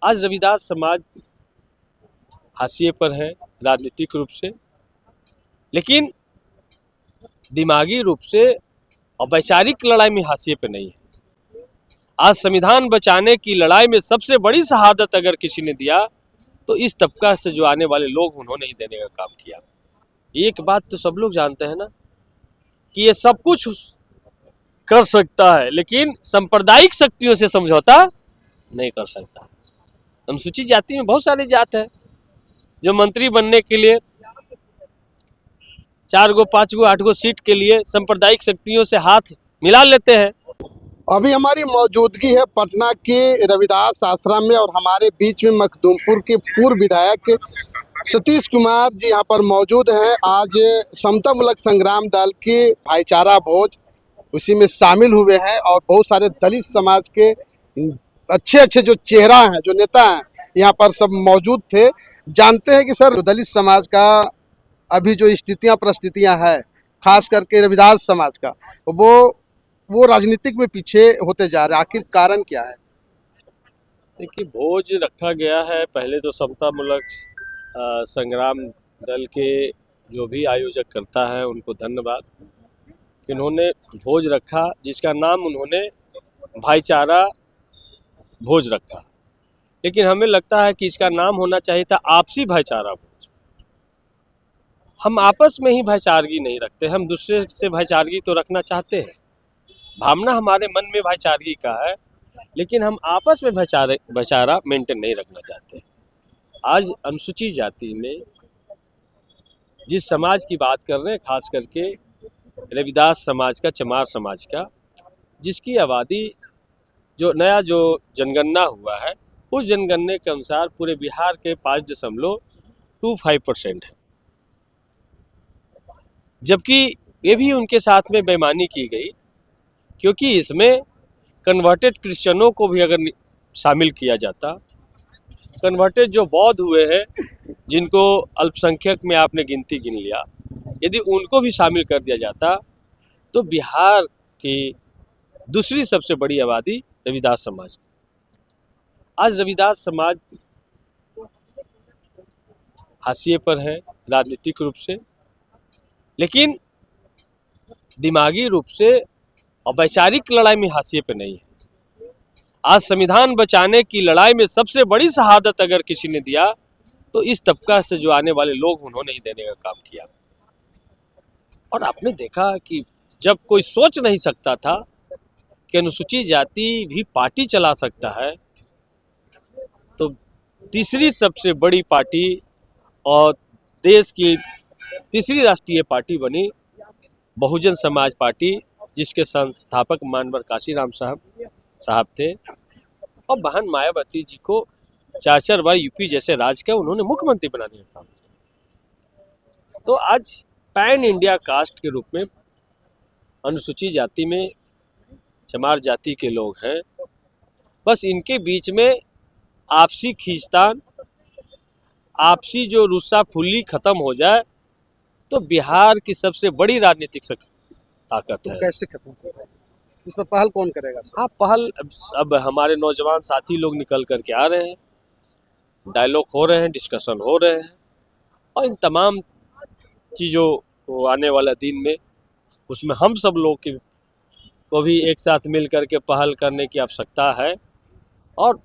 आज रविदास समाज हाशिए पर है राजनीतिक रूप से, लेकिन दिमागी रूप से और वैचारिक लड़ाई में हाशिए पे नहीं है। आज संविधान बचाने की लड़ाई में सबसे बड़ी शहादत अगर किसी ने दिया तो इस तबका से जो आने वाले लोग उन्होंने ही देने का काम किया। एक बात तो सब लोग जानते हैं ना कि ये सब कुछ कर सकता है, लेकिन सांप्रदायिक शक्तियों से समझौता नहीं कर सकता। अनुसूचित जाति में बहुत सारी जात है जो मंत्री बनने के लिए 4 गो 5 गो 8 गो सीट के लिए सांप्रदायिक शक्तियों से हाथ मिला लेते हैं। अभी हमारी मौजूदगी है पटना के रविदास आश्रम में और हमारे बीच में मखदूमपुर के पूर्व विधायक सतीश कुमार जी यहाँ पर मौजूद हैं। आज समतामूलक संग्राम दल के भाईचारा भोज उसी में शामिल हुए हैं और बहुत सारे दलित समाज के अच्छे अच्छे जो चेहरा हैं, जो नेता हैं, यहाँ पर सब मौजूद थे। जानते हैं कि सर दलित समाज का अभी जो स्थितियाँ परिस्थितियाँ हैं, खास करके रविदास समाज का, वो राजनीतिक में पीछे होते जा रहे हैं। आखिर कारण क्या है? देखिए, भोज रखा गया है। पहले तो समतामूलक संग्राम दल के जो भी आयोजक करता है उनको धन्यवाद। इन्होंने भोज रखा जिसका नाम उन्होंने भाईचारा भोज रखा, लेकिन हमें लगता है कि इसका नाम होना चाहिए था आपसी भाईचारा भोज। हम आपस में ही भाईचारगी नहीं रखते, हम दूसरे से भाईचारगी तो रखना चाहते हैं। भावना हमारे मन में भाईचारगी का है, लेकिन हम आपस में भाईचारा मेंटेन नहीं रखना चाहते। आज अनुसूचित जाति में जिस समाज की बात कर रहे हैं, खास करके रविदास समाज का, चमार समाज का, जिसकी आबादी जो जनगणना हुआ है उस जनगणने के अनुसार पूरे बिहार के 5.25% है, जबकि ये भी उनके साथ में बेईमानी की गई, क्योंकि इसमें कन्वर्टेड क्रिश्चियनों को भी अगर शामिल किया जाता, कन्वर्टेड जो बौद्ध हुए हैं जिनको अल्पसंख्यक में आपने गिनती गिन लिया, यदि उनको भी शामिल कर दिया जाता तो बिहार की दूसरी सबसे बड़ी आबादी रविदास समाज। आज रविदास समाज हाशिए पर है राजनीतिक रूप से, लेकिन दिमागी रूप से और वैचारिक लड़ाई में हाशिए पे नहीं है। आज संविधान बचाने की लड़ाई में सबसे बड़ी शहादत अगर किसी ने दिया तो इस तबका से जो आने वाले लोग उन्होंने ही देने का काम किया। और आपने देखा कि जब कोई सोच नहीं सकता था कि अनुसूचित जाति भी पार्टी चला सकता है, तो तीसरी सबसे बड़ी पार्टी और देश की तीसरी राष्ट्रीय पार्टी बनी बहुजन समाज पार्टी, जिसके संस्थापक मानवर काशीराम साहब थे, और बहन मायावती जी को 4 बार यूपी जैसे राज्य का उन्होंने मुख्यमंत्री बनाने का काम किया। तो आज पैन इंडिया कास्ट के रूप में अनुसूचित जाति में चमार जाति के लोग हैं, बस इनके बीच में आपसी खींचतान, आपसी जो रुस्सा फुल्ली खत्म हो जाए तो बिहार की सबसे बड़ी राजनीतिक ताकत है। कैसे खत्म होगा? इस पर पहल कौन करेगा? हाँ, पहल अब हमारे नौजवान साथी लोग निकल करके आ रहे हैं, डायलॉग हो रहे हैं, डिस्कशन हो रहे हैं, और इन तमाम चीज़ों को आने वाला दिन में उसमें हम सब लोग को भी एक साथ मिल करके पहल करने की आवश्यकता है। और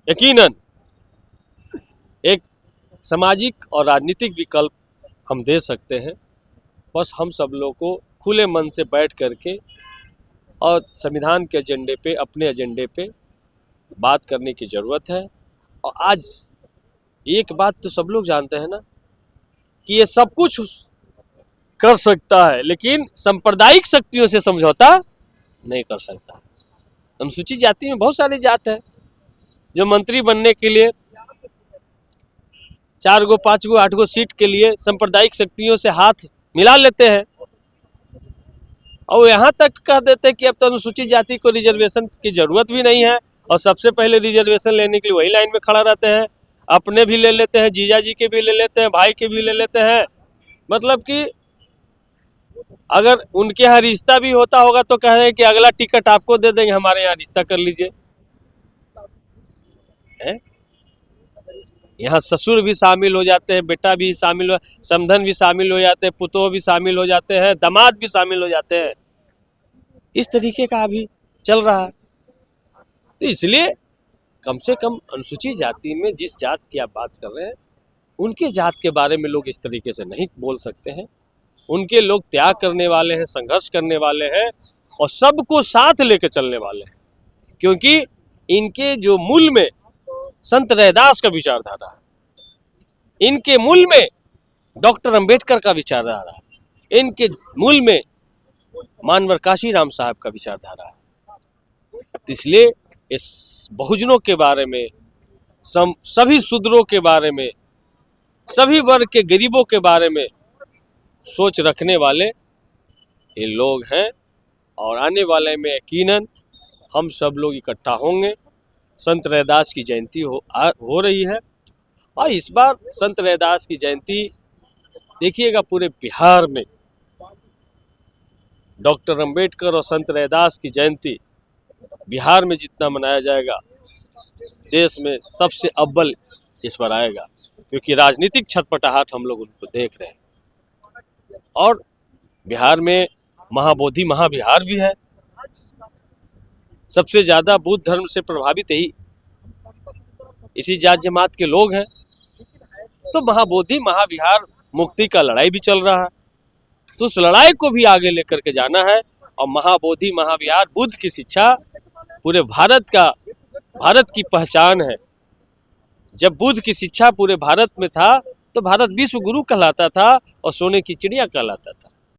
यकीनन एक सामाजिक और राजनीतिक विकल्प हम दे सकते हैं। बस हम सब लोग को खुले मन से बैठ करके और संविधान के एजेंडे पे, अपने एजेंडे पे बात करने की ज़रूरत है। और आज एक बात तो सब लोग जानते हैं ना कि ये सब कुछ कर सकता है, लेकिन सांप्रदायिक शक्तियों से समझौता नहीं कर सकता। अनुसूचित जाति में बहुत सारी जात है जो मंत्री बनने के लिए 4 गो 5 गो 8 गो सीट के लिए सांप्रदायिक शक्तियों से हाथ मिला लेते हैं, और यहाँ तक कह देते हैं कि अब तो अनुसूचित जाति को रिजर्वेशन की जरूरत भी नहीं है, और सबसे पहले रिजर्वेशन लेने के लिए वही लाइन में खड़ा रहते हैं। अपने भी ले लेते हैं, जीजा जी के भी ले लेते हैं, भाई के भी ले लेते हैं। मतलब कि अगर उनके यहाँ रिश्ता भी होता होगा तो कह रहे हैं कि अगला टिकट आपको दे देंगे, हमारे यहाँ रिश्ता कर लीजिए। हैं? यहाँ ससुर भी शामिल हो जाते हैं, बेटा भी शामिल हो, समधन भी शामिल हो जाते हैं, पुतोह भी शामिल हो जाते हैं, दामाद भी शामिल हो जाते हैं। इस तरीके का अभी चल रहा है। तो इसलिए कम से कम अनुसूचित जाति में जिस जात की आप बात कर रहे हैं, उनके जात के बारे में लोग इस तरीके से नहीं बोल सकते हैं। उनके लोग त्याग करने वाले हैं, संघर्ष करने वाले हैं और सबको साथ लेकर चलने वाले हैं, क्योंकि इनके जो मूल में संत रैदास का विचारधारा है, इनके मूल में डॉक्टर अंबेडकर का विचारधारा है, इनके मूल में मानवर काशीराम साहब का विचारधारा है। इसलिए इस बहुजनों के बारे में, सभी शूद्रों के बारे में, सभी वर्ग के गरीबों के बारे में सोच रखने वाले ये लोग हैं और आने वाले में यकीनन हम सब लोग इकट्ठा होंगे। संत रैदास की जयंती हो रही है और इस बार संत रैदास की जयंती देखिएगा पूरे बिहार में डॉक्टर अंबेडकर और संत रैदास की जयंती बिहार में जितना मनाया जाएगा देश में सबसे अव्वल इस बार आएगा, क्योंकि राजनीतिक छटपटाहट हम लोग उनको देख रहे हैं। और बिहार में महाबोधि महाविहार भी है, सबसे ज्यादा बुद्ध धर्म से प्रभावित यही इसी जात जमात के लोग हैं। तो महाबोधि महाविहार मुक्ति का लड़ाई भी चल रहा है, तो उस लड़ाई को भी आगे लेकर के जाना है। और महाबोधि महाविहार बुद्ध की शिक्षा पूरे भारत की पहचान है। जब बुद्ध की शिक्षा पूरे भारत में था तो भारत विश्व गुरु कहलाता था और सोने की चिड़िया कहलाता था।